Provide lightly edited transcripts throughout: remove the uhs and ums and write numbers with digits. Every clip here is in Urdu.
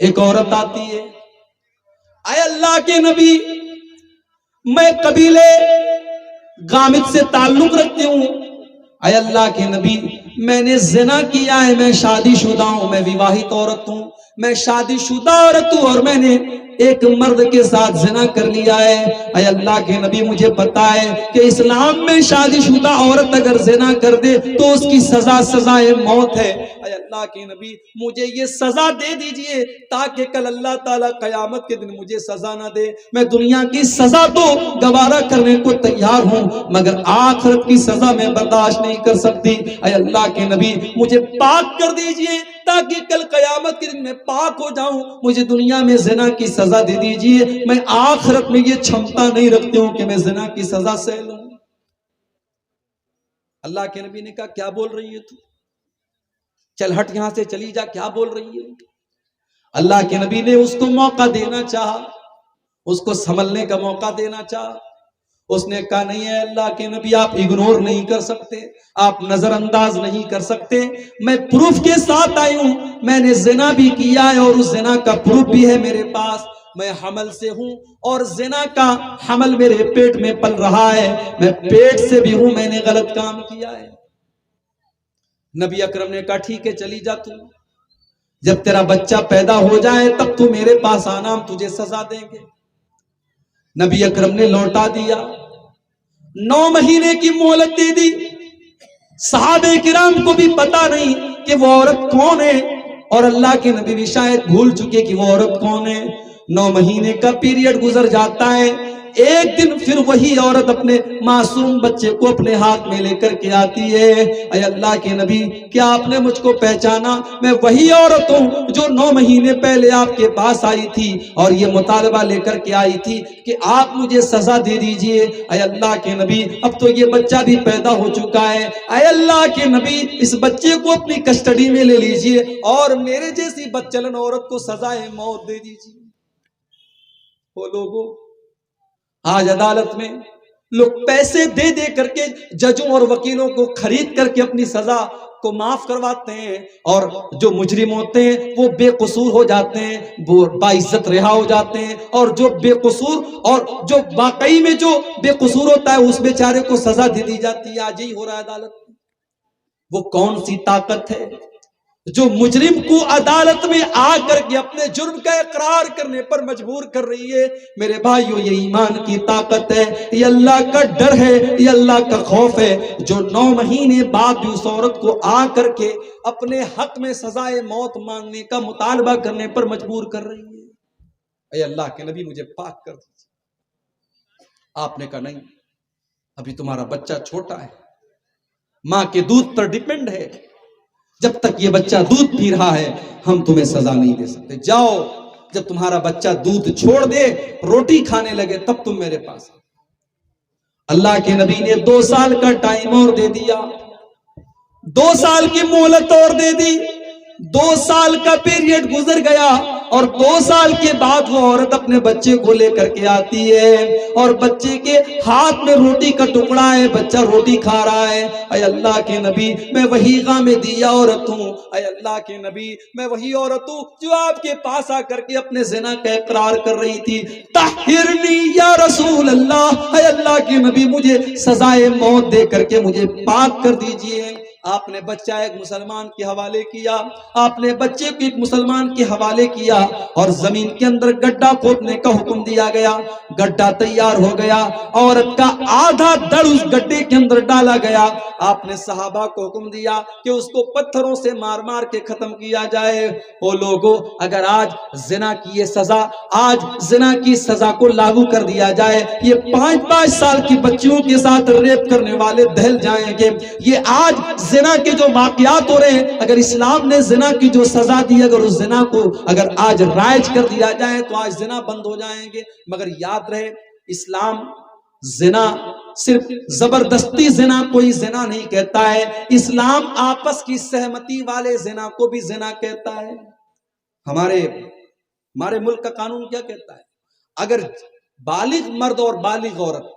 ایک عورت آتی ہے، اے اللہ کے نبی میں قبیلے غامد سے تعلق رکھتی ہوں، اے اللہ کے نبی میں نے زنا کیا ہے، میں شادی شدہ ہوں، میں وواہت عورت ہوں، میں شادی شدہ عورت ہوں اور میں نے ایک مرد کے ساتھ زنا کر لیا ہے، اے اللہ کے نبی مجھے پتا ہے کہ اسلام میں شادی شدہ عورت اگر زنا کر دے تو اس کی سزائے موت ہے، اے اللہ کے نبی مجھے یہ سزا دے دیجئے تاکہ کل اللہ تعالیٰ قیامت کے دن مجھے سزا نہ دے، میں دنیا کی سزا تو گوارا کرنے کو تیار ہوں مگر آخرت کی سزا میں برداشت نہیں کر سکتی، اے اللہ کے نبی مجھے پاک کر دیجئے تاکہ کل قیامت کے دن میں پاک ہو جاؤں، مجھے دنیا میں زنا کی سزا دے دیجئے، میں آخرت میں یہ چھمتا نہیں رکھتی ہوں کہ میں زنا کی سزا سہ لوں۔ اللہ کے نبی نے کہا کیا بول رہی ہے تو؟ چل ہٹ یہاں سے، چلی جا، کیا بول رہی ہے؟ اللہ کے نبی نے اس کو موقع دینا چاہا، اس کو سنبھلنے کا موقع دینا چاہا، اس نے کہا نہیں ہے اللہ کے نبی آپ اگنور نہیں کر سکتے، آپ نظر انداز نہیں کر سکتے، میں پروف کے ساتھ آئی ہوں، میں نے زنا بھی کیا ہے اور اس زنا کا پروف بھی ہے میرے پاس، میں حمل سے ہوں اور زنا کا حمل میرے پیٹ میں پل رہا ہے، میں پیٹ سے بھی ہوں، میں نے غلط کام کیا ہے۔ نبی اکرم نے کہا ٹھیک ہے چلی جا تو، جب تیرا بچہ پیدا ہو جائے تب تو میرے پاس آنا، ہم تجھے سزا دیں گے۔ نبی اکرم نے لوٹا دیا، 9 مہینے کی مہلت دے دی، صحابہ کرام کو بھی پتا نہیں کہ وہ عورت کون ہے اور اللہ کے نبی بھی شاید بھول چکے کہ وہ عورت کون ہے۔ 9 مہینے کا پیریڈ گزر جاتا ہے، ایک دن پھر وہی عورت اپنے معصوم بچے کو اپنے ہاتھ میں لے کر کے آتی ہے، اے اللہ کے نبی کیا آپ نے مجھ کو پہچانا؟ میں وہی عورت ہوں جو 9 مہینے پہلے آپ کے پاس آئی تھی اور یہ مطالبہ لے کر کے آئی تھی کہ آپ مجھے سزا دے دیجئے۔ اے اللہ کے نبی اب تو یہ بچہ بھی پیدا ہو چکا ہے، اے اللہ کے نبی اس بچے کو اپنی کسٹڈی میں لے لیجئے اور میرے جیسی بدچلن عورت کو سزائے موت دے دیجئے۔ وہ لوگوں آج عدالت میں لوگ پیسے دے دے کر کے ججوں اور وکیلوں کو خرید کر کے اپنی سزا کو معاف کرواتے ہیں، اور جو مجرم ہوتے ہیں وہ بے قصور ہو جاتے ہیں، وہ باعزت رہا ہو جاتے ہیں، اور جو بے قصور اور جو واقعی میں جو بے قصور ہوتا ہے اس بیچارے کو سزا دے دی جاتی ہے۔ آج ہی ہو رہا ہے عدالت میں۔ وہ کون سی طاقت ہے جو مجرم کو عدالت میں آ کر کے اپنے جرم کا اقرار کرنے پر مجبور کر رہی ہے؟ میرے بھائیو یہ ایمان کی طاقت ہے، یہ اللہ کا ڈر ہے، یہ اللہ کا خوف ہے جو 9 مہینے بعد بھی اس عورت کو آ کر کے اپنے حق میں سزائے موت مانگنے کا مطالبہ کرنے پر مجبور کر رہی ہے۔ اے اللہ کے نبی مجھے پاک کر دیجیے۔ آپ نے کہا نہیں، ابھی تمہارا بچہ چھوٹا ہے، ماں کے دودھ پر ڈیپینڈ ہے، جب تک یہ بچہ دودھ پی رہا ہے ہم تمہیں سزا نہیں دے سکتے، جاؤ جب تمہارا بچہ دودھ چھوڑ دے روٹی کھانے لگے تب تم میرے پاس۔ اللہ کے نبی نے 2 سال کا ٹائم اور دے دیا، 2 سال کی مہلت اور دے دی، 2 سال کا پیریڈ گزر گیا اور 2 سال کے بعد وہ عورت اپنے بچے کو لے کر کے آتی ہے اور بچے کے ہاتھ میں روٹی کا ٹکڑا ہے، بچہ روٹی کھا رہا ہے۔ اے اللہ کے نبی میں وہی غامدیہ عورت ہوں، اے اللہ کے نبی میں وہی عورت ہوں جو آپ کے پاس آ کر کے اپنے زنا کا اقرار کر رہی تھی۔ طہرنی یا رسول اللہ، اے اللہ کے نبی مجھے سزائے موت دے کر کے مجھے پاک کر دیجئے۔ آپ نے بچہ ایک مسلمان کے حوالے کیا، آپ نے بچے کو ایک مسلمان کے حوالے کیا اور زمین کے اندر گڈھا کھودنے کا حکم دیا گیا، گڈھا تیار ہو گیا، عورت کا آدھا دڑ اس گڈھے کے اندر ڈالا گیا۔ آپ نے صحابہ کو حکم دیا کہ اس کو پتھروں سے مار مار کے ختم کیا جائے۔ او لوگوں اگر آج زنا کی یہ سزا، آج زنا کی سزا کو لاگو کر دیا جائے، یہ 5-5 سال کی بچیوں کے ساتھ ریپ کرنے والے دہل جائیں گے۔ یہ آج زنا کے جو واقعات ہو رہے ہیں، اگر اسلام نے زنا کی جو سزا دی، اگر اس زنا کو اگر آج رائج کر دیا جائے تو آج زنا بند ہو جائیں گے۔ مگر یاد رہے اسلام زنا صرف زبردستی زنا کوئی زنا نہیں کہتا ہے، اسلام آپس کی سہمتی والے زنا کو بھی زنا کہتا ہے۔ ہمارے ملک کا قانون کیا کہتا ہے؟ اگر بالغ مرد اور بالغ عورت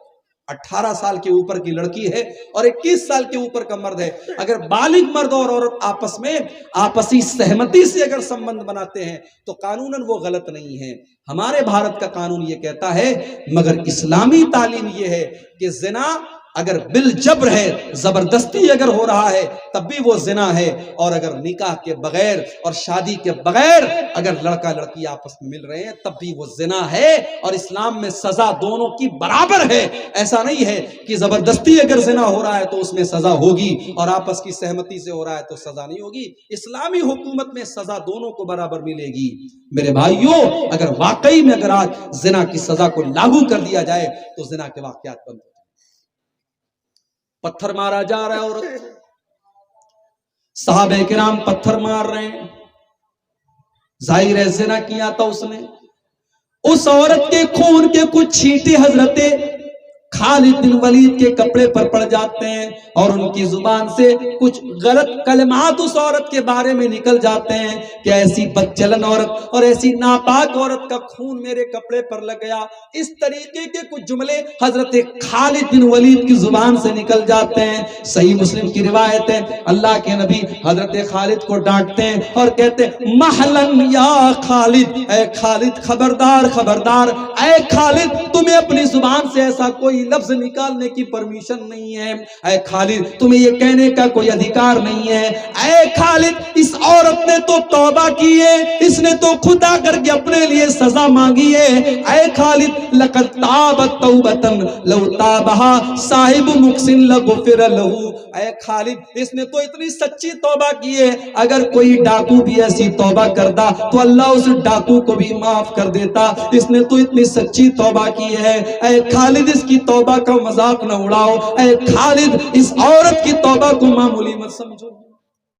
18 سال کے اوپر کی لڑکی ہے اور 21 سال کے اوپر کا مرد ہے، اگر بالغ مرد اور عورت آپس میں آپسی سہمتی سے اگر سمبند بناتے ہیں تو قانوناً وہ غلط نہیں ہے۔ ہمارے بھارت کا قانون یہ کہتا ہے، مگر اسلامی تعلیم یہ ہے کہ زنا اگر بالجبر ہے، زبردستی اگر ہو رہا ہے تب بھی وہ زنا ہے، اور اگر نکاح کے بغیر اور شادی کے بغیر اگر لڑکا لڑکی آپس میں مل رہے ہیں تب بھی وہ زنا ہے، اور اسلام میں سزا دونوں کی برابر ہے۔ ایسا نہیں ہے کہ زبردستی اگر زنا ہو رہا ہے تو اس میں سزا ہوگی اور آپس کی سہمتی سے ہو رہا ہے تو سزا نہیں ہوگی۔ اسلامی حکومت میں سزا دونوں کو برابر ملے گی۔ میرے بھائیوں، اگر واقعی میں اگر آج زنا کی سزا کو لاگو کر دیا جائے تو زنا کے واقعات بند ہو۔ پتھر مارا جا رہا ہے، عورت، صحابہ کرام پتھر مار رہے ہیں، ظاہر ہے زنا کیا تھا اس نے۔ اس عورت کے خون کے کچھ چھینٹے حضرت خالد بن ولید کے کپڑے پر پڑ جاتے ہیں اور ان کی زبان سے کچھ غلط کلمات اس عورت کے بارے میں نکل جاتے ہیں کہ ایسی بدچلن عورت اور ایسی ناپاک عورت کا خون میرے کپڑے پر لگ گیا۔ اس طریقے کے کچھ جملے حضرت خالد بن ولید کی زبان سے نکل جاتے ہیں۔ صحیح مسلم کی روایت ہے، اللہ کے نبی حضرت خالد کو ڈانٹتے ہیں اور کہتے ہیں محلن یا خالد، اے خالد خبردار خبردار، اے خالد تمہیں اپنی زبان سے ایسا کوئی لفظ نکالنے کی پرمیشن نہیں ہے، اے خالد تمہیں یہ کہنے کا کوئی ادھیکار نہیں ہے، اے خالد اس عورت نے تو توبہ کی ہے، اس نے تو خدا کر کے اپنے لیے سزا مانگی ہے، اے خالد لقد تابت توبتن لو تابہا صاحب مقسن لغفر لہو، اے خالد اس نے تو اتنی سچی توبہ کی ہے، اگر کوئی ڈاکو بھی ایسی توبہ کرتا تو اللہ اس ڈاکو کو بھی معاف کر دیتا، اس نے تو اتنی سچی توبہ کی ہے، اے خالد اس کی توبہ کا مذاق نہ اڑاؤ، اے خالد اس عورت کی توبہ کو معمولی مت سمجھو۔